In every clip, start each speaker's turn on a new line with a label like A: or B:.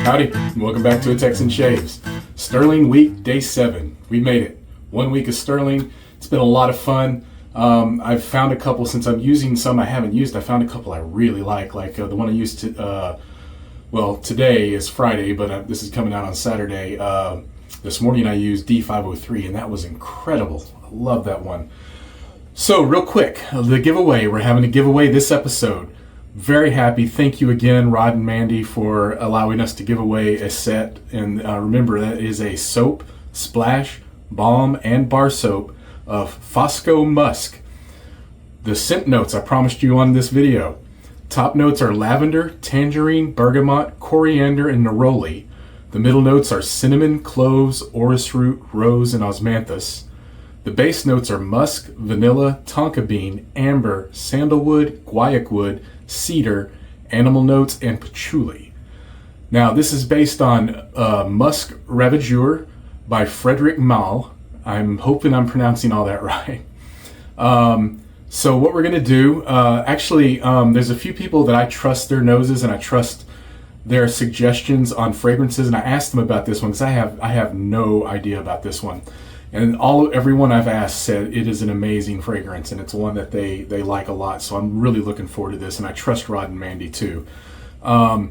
A: Howdy, and welcome back to A Texan Shaves. Sterling week, day 7. We made it. 1 week of Sterling. It's been a lot of fun. I've found a couple, since I'm using some I haven't used, I found a couple I really like the one I used today is Friday, but this is coming out on Saturday. This morning I used D503, and that was incredible. I love that one. So real quick, the giveaway. We're having a giveaway this episode. Very happy. Thank you again, Rod and Mandy, for allowing us to give away a set. And remember, that is a soap, splash, balm, and bar soap of Fosco Musk. The scent notes I promised you on this video. Top notes are lavender, tangerine, bergamot, coriander, and neroli. The middle notes are cinnamon, cloves, orris root, rose, and osmanthus. The base notes are musk, vanilla, tonka bean, amber, sandalwood, guaiac wood, cedar, animal notes, and patchouli. Now, this is based on Musk Ravageur by Frederick Malle. I'm hoping I'm pronouncing all that right. So what we're going to do, there's a few people that I trust their noses and I trust their suggestions on fragrances, and I asked them about this one because I have no idea about this one. And everyone I've asked said it is an amazing fragrance, and it's one that they like a lot. So I'm really looking forward to this, and I trust Rod and Mandy too. For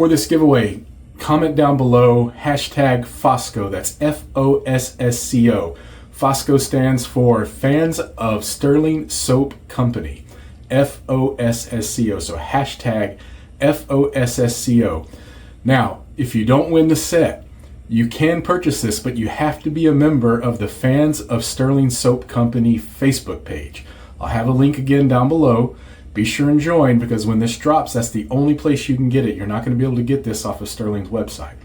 A: this giveaway, comment down below hashtag Fosco. That's F-O-S-S-C-O. Fosco stands for Fans of Stirling Soap Company. F-O-S-S-C-O. So hashtag F-O-S-S-C-O. Now, if you don't win the set, you can purchase this, but you have to be a member of the Fans of Stirling Soap Company Facebook page. I'll have a link again down below. Be sure and join, because when this drops, that's the only place you can get it. You're not going to be able to get this off of Stirling's website.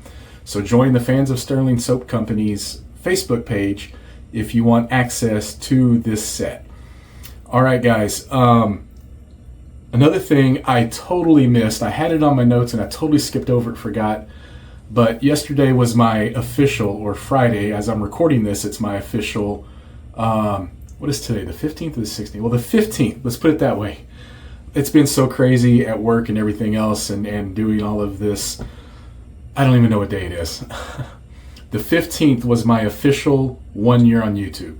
A: So join the Fans of Stirling Soap Company's Facebook page if you want access to this set. All right, guys. Another thing I totally missed. I had it on my notes and I totally skipped over it, forgot. But yesterday was my official, or Friday, as I'm recording this, it's my official, what is today, the 15th or the 16th? Well, the 15th, let's put it that way. It's been so crazy at work and everything else, and doing all of this. I don't even know what day it is. The 15th was my official 1 year on YouTube.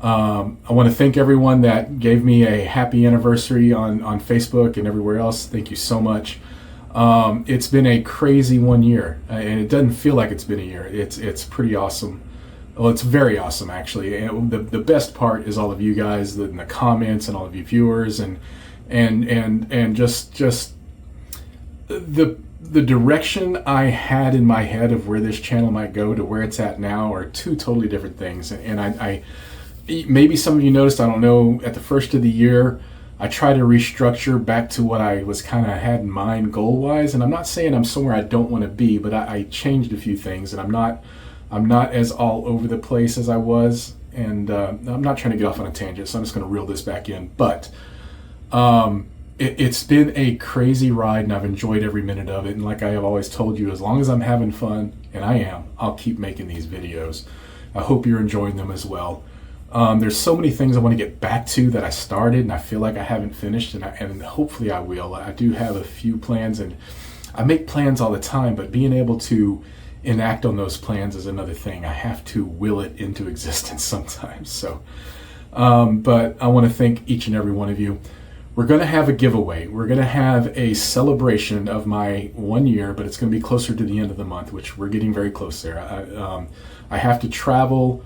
A: I want to thank everyone that gave me a happy anniversary on Facebook and everywhere else. Thank you so much. It's been a crazy 1 year, and it doesn't feel like it's been a year. It's pretty awesome. Well, it's very awesome, actually. And the best part is all of you guys in the comments and all of you viewers and just the direction I had in my head of where this channel might go to where it's at now are two totally different things. And I maybe some of you noticed, I don't know, at the first of the year, I try to restructure back to what I was kind of had in mind goal-wise, and I'm not saying I'm somewhere I don't want to be, but I changed a few things, and I'm not as all over the place as I was, and I'm not trying to get off on a tangent, so I'm just going to reel this back in. But it's been a crazy ride, and I've enjoyed every minute of it. And like I have always told you, as long as I'm having fun, and I am, I'll keep making these videos. I hope you're enjoying them as well. There's so many things I want to get back to that I started and I feel like I haven't finished, and hopefully I will. I do have a few plans, and I make plans all the time, but being able to enact on those plans is another thing. I have to will it into existence sometimes. So, but I want to thank each and every one of you. We're going to have a giveaway. We're going to have a celebration of my 1 year, but it's going to be closer to the end of the month, which we're getting very close there. I have to travel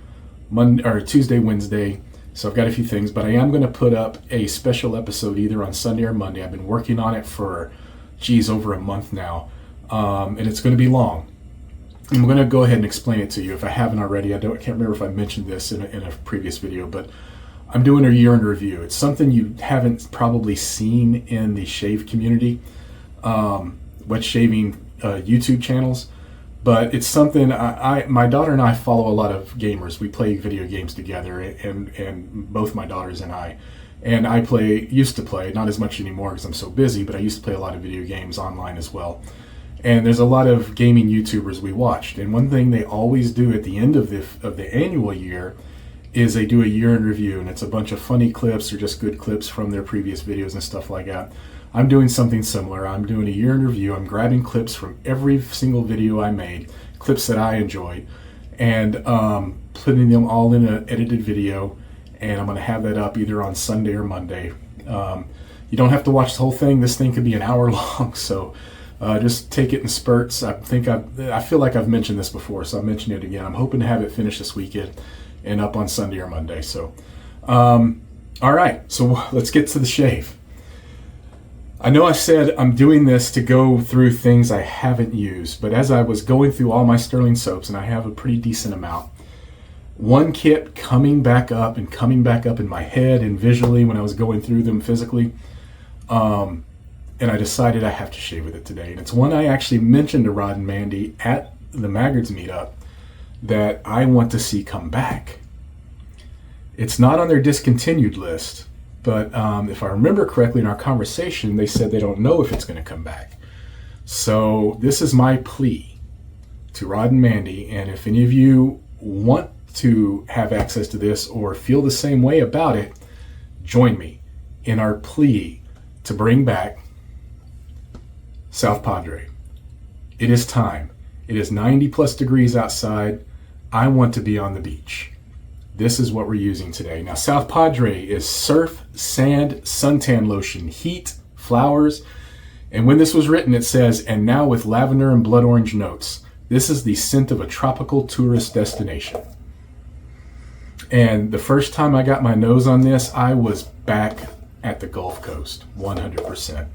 A: Monday or Tuesday, Wednesday, so I've got a few things, but I am going to put up a special episode either on Sunday or Monday. I've been working on it for, over a month now, and it's going to be long. I'm going to go ahead and explain it to you if I haven't already. I can't remember if I mentioned this in a previous video, but I'm doing a year in review. It's something you haven't probably seen in the shave community, wet shaving YouTube channels. But it's something my daughter and I follow a lot of gamers. We play video games together, and both my daughters and I. And I used to play, not as much anymore because I'm so busy, but I used to play a lot of video games online as well. And there's a lot of gaming YouTubers we watched. And one thing they always do at the end of the annual year is they do a year in review, and it's a bunch of funny clips or just good clips from their previous videos and stuff like that. I'm doing something similar. I'm doing a year in review. I'm grabbing clips from every single video I made, clips that I enjoyed, and putting them all in an edited video, and I'm going to have that up either on Sunday or Monday. You don't have to watch the whole thing. This thing could be an hour long, so just take it in spurts. I feel like I've mentioned this before, so I'll mention it again. I'm hoping to have it finished this weekend and up on Sunday or Monday. So, all right, so let's get to the shave. I know I said I'm doing this to go through things I haven't used, but as I was going through all my Stirling soaps, and I have a pretty decent amount, one kept coming back up in my head and visually when I was going through them physically, and I decided I have to shave with it today. And it's one I actually mentioned to Rod and Mandy at the Maggards meetup that I want to see come back. It's not on their discontinued list, but if I remember correctly in our conversation, they said they don't know if it's going to come back. So this is my plea to Rod and Mandy, and if any of you want to have access to this or feel the same way about it, join me in our plea to bring back South Padre. It is time. It is 90 plus degrees outside. I want to be on the beach. This is what we're using today. Now, South Padre is surf, sand, suntan lotion, heat, flowers. And when this was written, it says, and now with lavender and blood orange notes. This is the scent of a tropical tourist destination. And the first time I got my nose on this, I was back at the Gulf Coast, 100%.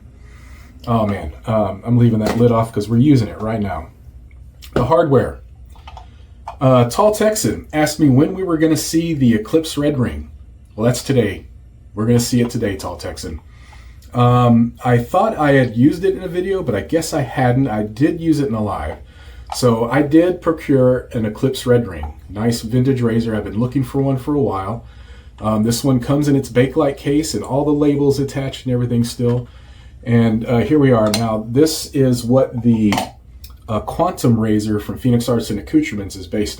A: Oh man, I'm leaving that lid off because we're using it right now. The hardware. Tall Texan asked me when we were going to see the Eclipse Red Ring. Well, that's today. We're going to see it today, Tall Texan. I thought I had used it in a video, but I guess I hadn't. I did use it in a live. So I did procure an Eclipse Red Ring. Nice vintage razor. I've been looking for one for a while. This one comes in its Bakelite case and all the labels attached and everything still. And here we are. Now, this is what the Quantum razor from Phoenix Arts and Accoutrements is based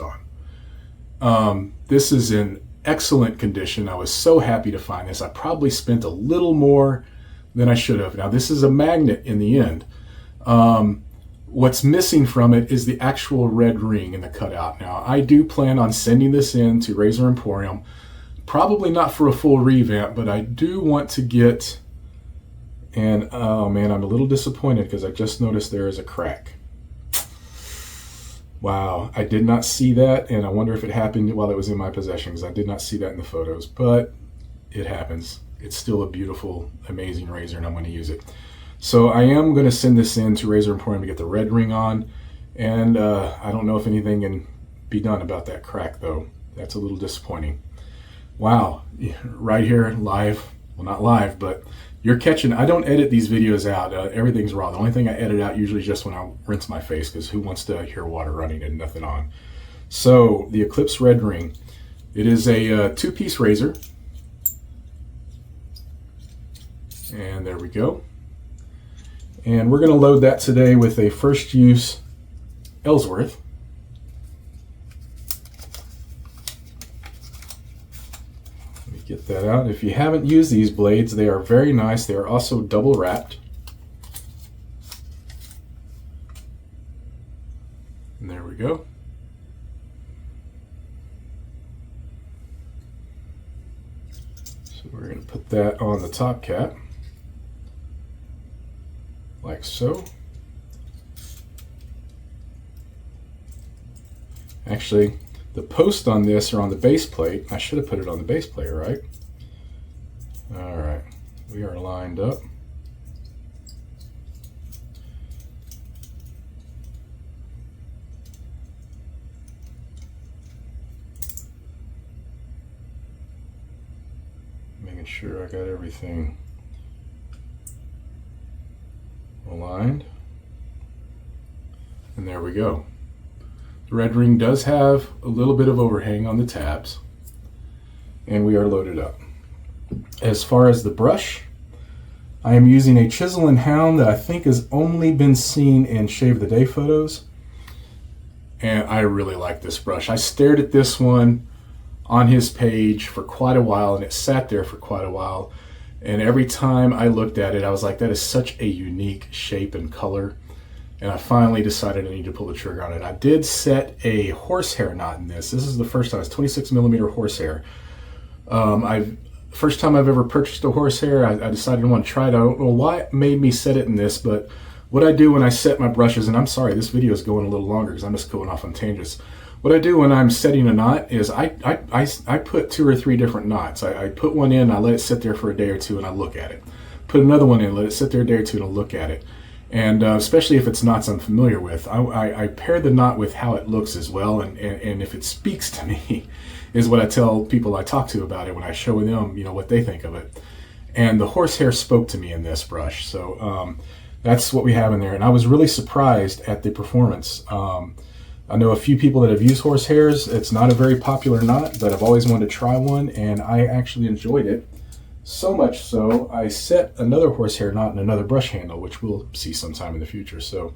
A: on. This is in excellent condition. I was so happy to find this. I probably spent a little more than I should have. Now, this is a magnet in the end. What's missing from it is the actual red ring in the cutout. Now, I do plan on sending this in to Razor Emporium. Probably not for a full revamp, but I do want to get, and oh man, I'm a little disappointed because I just noticed there is a crack. Wow, I did not see that, and I wonder if it happened while it was in my possession because I did not see that in the photos, but it happens. It's still a beautiful, amazing razor, and I'm going to use it. So I am going to send this in to Razor Emporium to get the red ring on, and I don't know if anything can be done about that crack, though. That's a little disappointing. Wow, right here, live. Well, not live, but you're catching. I don't edit these videos out. Everything's raw. The only thing I edit out usually is just when I rinse my face, because who wants to hear water running and nothing on? So the Eclipse Red Ring. It is a two-piece razor. And there we go. And we're going to load that today with a first use Ellsworth. Let me get that out. If you haven't used these blades, they are very nice. They are also double wrapped. And there we go. So we're going to put that on the top cap. Like so. Actually, the posts on this are on the base plate. I should have put it on the base plate, right? All right, we are lined up. Making sure I got everything aligned, and there we go. The red ring does have a little bit of overhang on the tabs, and we are loaded up. As far as the brush, I am using a Chisel and Hound that I think has only been seen in Shave the Day photos, and I really like this brush. I stared at this one on his page for quite a while, and it sat there for quite a while. And every time I looked at it, I was like, that is such a unique shape and color. And I finally decided I need to pull the trigger on it. I did set a horsehair knot in this. This is the first time. It's 26 millimeter horsehair. First time I've ever purchased a horsehair, I decided I want to try it. I don't know why it made me set it in this, but what I do when I set my brushes, and I'm sorry, this video is going a little longer because I'm just going off on tangents. What I do when I'm setting a knot is I put 2 or 3 different knots. I put one in, I let it sit there for a day or two, and I look at it. Put another one in, let it sit there a day or two, and I look at it. And especially if it's knots I'm familiar with, I pair the knot with how it looks as well, and if it speaks to me, is what I tell people I talk to about it when I show them, what they think of it. And the horsehair spoke to me in this brush, so that's what we have in there. And I was really surprised at the performance. I know a few people that have used horsehairs. It's not a very popular knot, but I've always wanted to try one, and I actually enjoyed it. So much so, I set another horsehair knot in another brush handle, which we'll see sometime in the future. So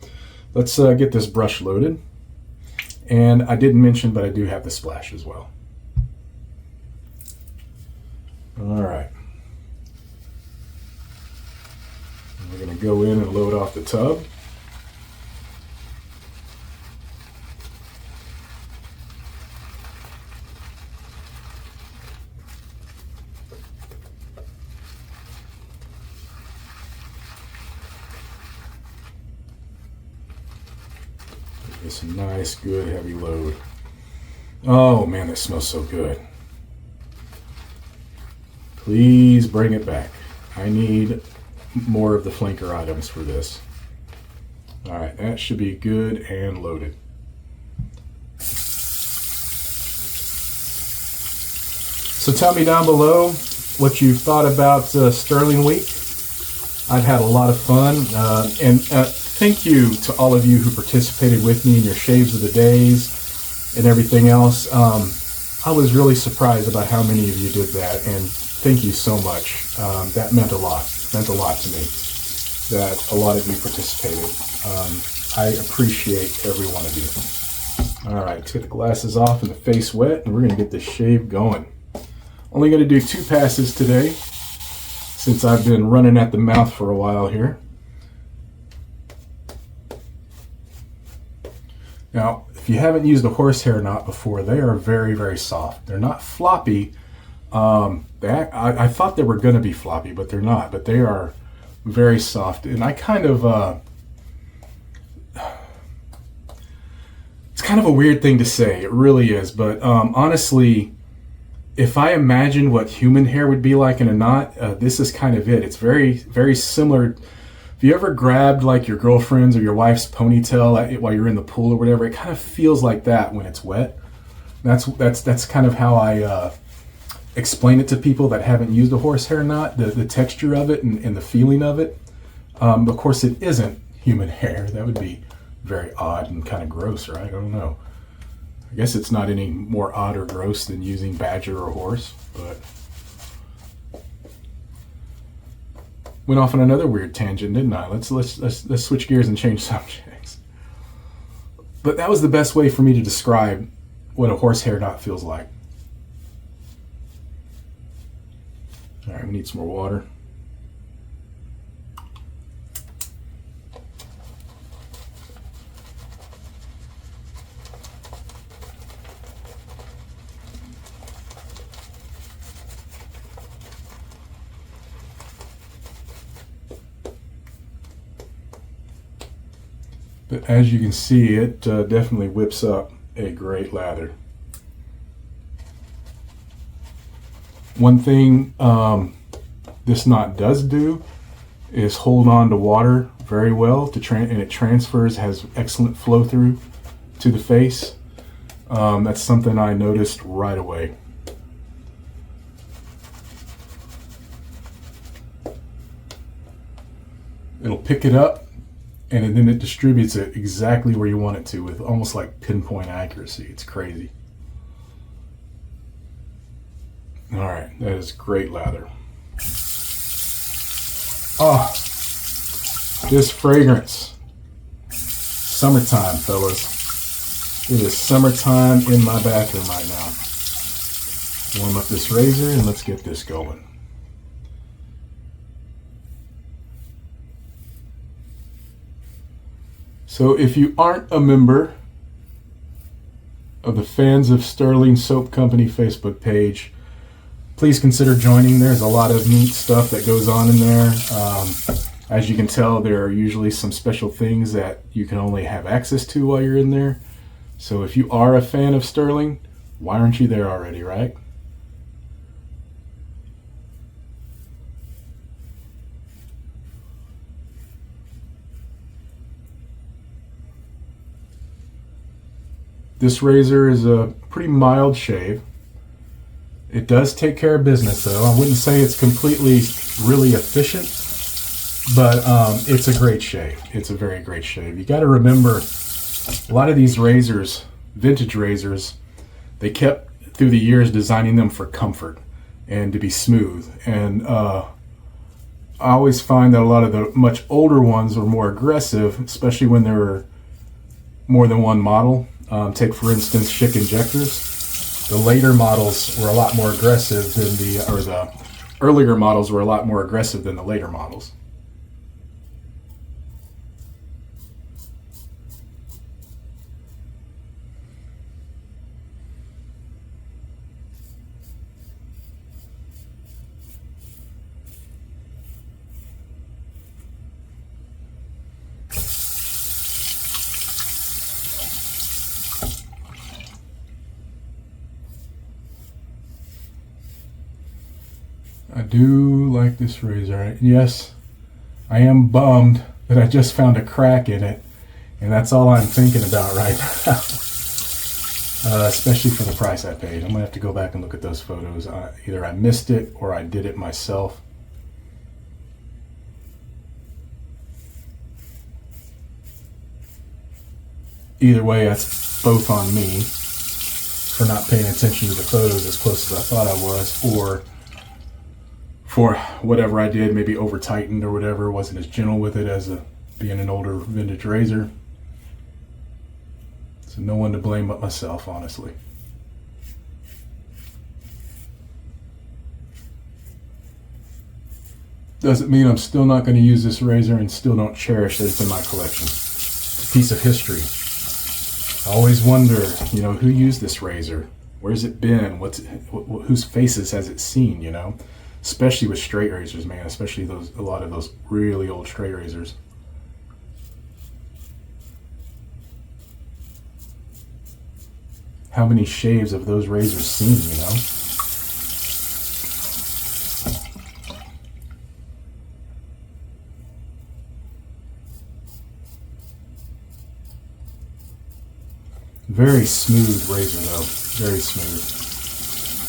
A: let's get this brush loaded. And I didn't mention, but I do have the splash as well. All right. We're going to go in and load off the tub. This nice, good, heavy load. Oh man, that smells so good. Please bring it back. I need more of the flanker items for this. All right, that should be good and loaded. So tell me down below what you thought about Stirling Week. I've had a lot of fun, and thank you to all of you who participated with me in your shaves of the days and everything else. I was really surprised about how many of you did that, and thank you so much. That meant a lot. It meant a lot to me that a lot of you participated. I appreciate every one of you. All right, take the glasses off and the face wet, and we're going to get this shave going. Only going to do 2 passes today, since I've been running at the mouth for a while here. Now, if you haven't used a horsehair knot before, they are very, very soft. They're not floppy. I thought they were going to be floppy, but they're not. But they are very soft. And I kind of... it's kind of a weird thing to say. It really is. But honestly, if I imagine what human hair would be like in a knot, this is kind of it. It's very, very similar. If you ever grabbed like your girlfriend's or your wife's ponytail while you're in the pool or whatever, it kind of feels like that when it's wet. That's kind of how I explain it to people that haven't used a horsehair knot, the texture of it and the feeling of it. Of course, it isn't human hair. That would be very odd and kind of gross, right? I don't know. I guess it's not any more odd or gross than using badger or horse, but went off on another weird tangent, didn't I? Let's switch gears and change subjects. But that was the best way for me to describe what a horsehair knot feels like. All right, we need some more water. But as you can see, it definitely whips up a great lather. One thing this knot does do is hold on to water very well, and it transfers, has excellent flow through to the face. That's something I noticed right away. It'll pick it up, and then it distributes it exactly where you want it to with almost like pinpoint accuracy. It's crazy. All right, that is great lather. Oh, this fragrance. Summertime, fellas. It is summertime in my bathroom right now. Warm up this razor and let's get this going. So if you aren't a member of the Fans of Stirling Soap Company Facebook page, please consider joining. There's a lot of neat stuff that goes on in there. As you can tell, there are usually some special things that you can only have access to while you're in there. So if you are a fan of Stirling, why aren't you there already, right? This razor is a pretty mild shave. It does take care of business though. I wouldn't say it's completely really efficient, but it's a great shave. It's a very great shave. You got to remember, a lot of these razors, vintage razors, they kept through the years designing them for comfort and to be smooth. And I always find that a lot of the much older ones were more aggressive, especially when there were more than one model. Take for instance Schick injectors. The later models were a lot more aggressive than the earlier models were a lot more aggressive than the later models. I do like this razor. Yes, I am bummed that I just found a crack in it, and that's all I'm thinking about right now. Especially for the price I paid. I'm gonna have to go back and look at those photos. Either I missed it or I did it myself. Either way, that's both on me for not paying attention to the photos as close as I thought I was, or for whatever I did, maybe over tightened or whatever, wasn't as gentle with it as being an older vintage razor. So no one to blame but myself, honestly. Doesn't mean I'm still not going to use this razor and still don't cherish that it's in my collection. It's a piece of history. I always wonder, who used this razor? Where's it been? Whose faces has it seen, Especially with straight razors, man. Especially a lot of those really old straight razors. How many shaves have those razors seen, Very smooth razor though, very smooth.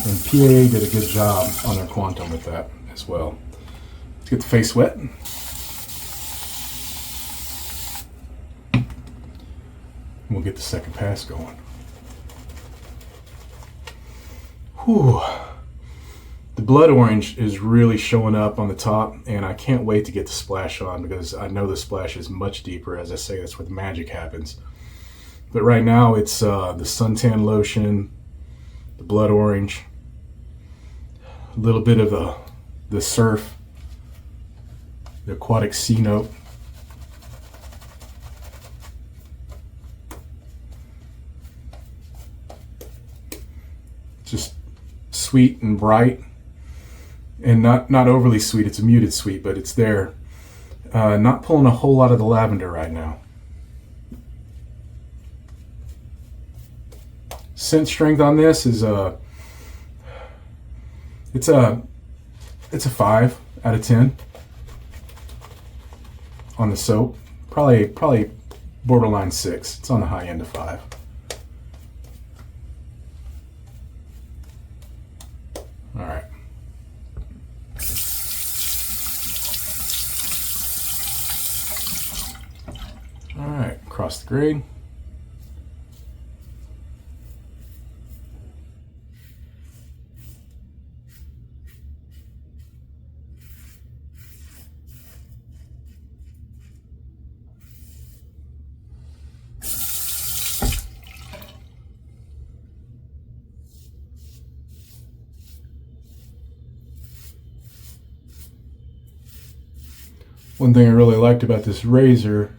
A: And PAA did a good job on their Quantum with that as well. Let's get the face wet. We'll get the second pass going. Whew. The blood orange is really showing up on the top, and I can't wait to get the splash on because I know the splash is much deeper. As I say, that's where the magic happens. But right now it's the suntan lotion, the blood orange, a little bit of the surf, the aquatic sea note. Just sweet and bright, and not overly sweet. It's a muted sweet, but it's there. Not pulling a whole lot of the lavender right now. Scent strength on this is it's a 5 out of 10 on the soap. Probably borderline 6. It's on the high end of 5. All right. All right, across the grade. One thing I really liked about this razor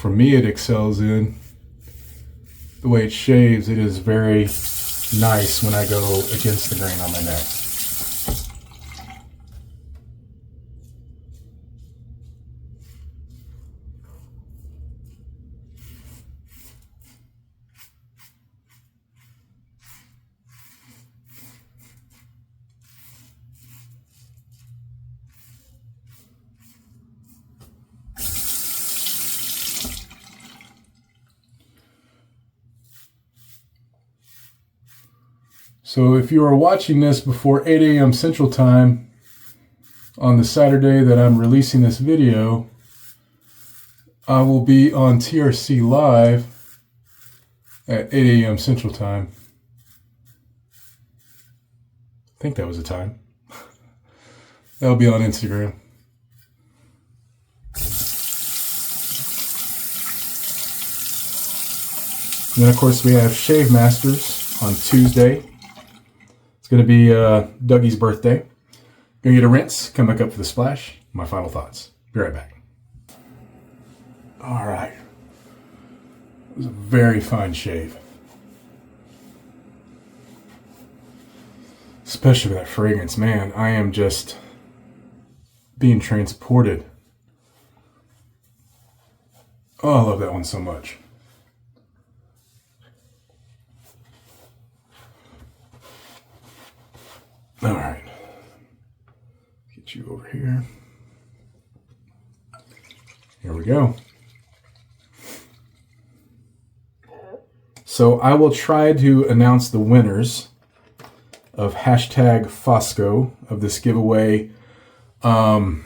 A: for me it excels in. The way it shaves, it is very nice when I go against the grain on my neck. So if you are watching this before 8 a.m. Central Time on the Saturday that I'm releasing this video, I will be on TRC Live at 8 a.m. Central Time. I think that was the time. That'll be on Instagram. And then, of course, we have Shave Masters on Tuesday. It's going to be Dougie's birthday. Going to get a rinse, come back up for the splash. My final thoughts. Be right back. All right. It was a very fine shave. Especially with that fragrance. Man, I am just being transported. Oh, I love that one so much. All right. Get you over here. Here we go. So I will try to announce the winners of hashtag Fosco of this giveaway. I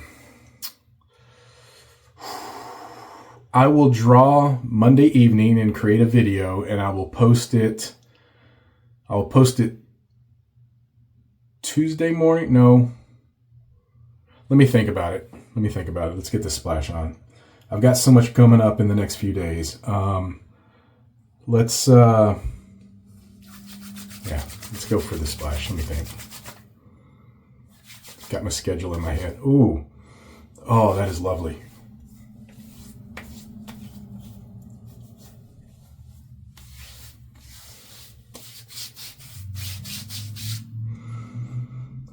A: will draw Monday evening and create a video, and I will post it. I'll post it Tuesday morning. No. Let me think about it. Let's get this splash on. I've got so much coming up in the next few days. Let's go for the splash. Let me think. Got my schedule in my head. Ooh. Oh, that is lovely.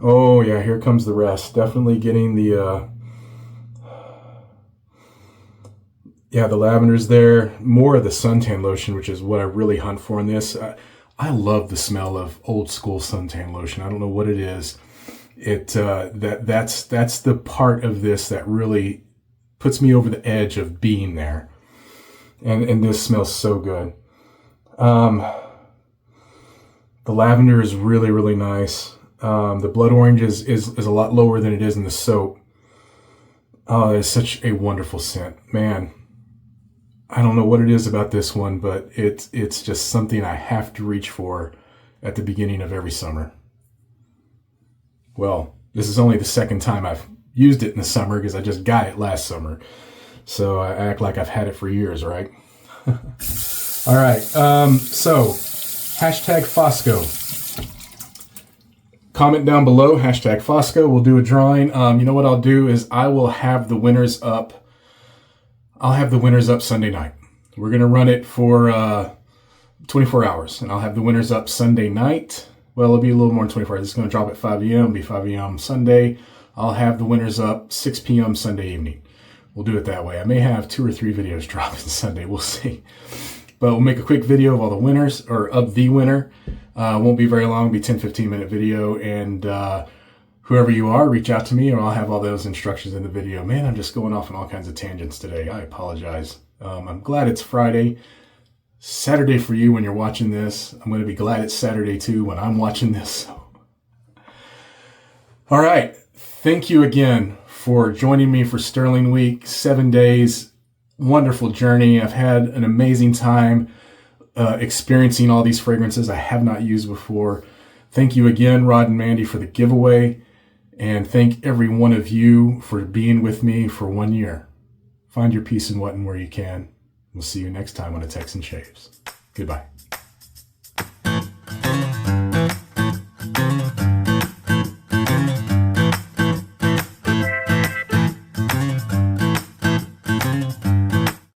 A: Oh yeah, here comes the rest. Definitely getting the the lavender's there. More of the suntan lotion, which is what I really hunt for in this. I love the smell of old school suntan lotion. I don't know what it is. That's the part of this that really puts me over the edge of being there. And this smells so good. The lavender is really, really nice. The blood orange is a lot lower than it is in the soap. Oh, it's such a wonderful scent. Man, I don't know what it is about this one, but it's just something I have to reach for at the beginning of every summer. Well, this is only the second time I've used it in the summer because I just got it last summer. So I act like I've had it for years, right? All right, so hashtag Fosco. Comment down below, hashtag Fosco. We'll do a drawing. You know what I'll do is I will have the winners up. I'll have the winners up Sunday night. We're going to run it for 24 hours, and I'll have the winners up Sunday night. Well, it'll be a little more than 24 hours. It's going to drop at 5 a.m. It'll be 5 a.m. Sunday. I'll have the winners up 6 p.m. Sunday evening. We'll do it that way. I may have 2 or 3 videos dropping Sunday. We'll see. But we'll make a quick video of all the winners, or of the winner. Won't be very long. It'll be 10, 15-minute video. And whoever you are, reach out to me, or I'll have all those instructions in the video. Man, I'm just going off on all kinds of tangents today. I apologize. I'm glad it's Friday. Saturday for you when you're watching this. I'm going to be glad it's Saturday too when I'm watching this. All right. Thank you again for joining me for Stirling Week. 7 days. Wonderful journey. I've had an amazing time experiencing all these fragrances I have not used before. Thank you again, Rod and Mandy, for the giveaway. And thank every one of you for being with me for 1 year. Find your peace in what and where you can. We'll see you next time on A Texan Shaves. Goodbye.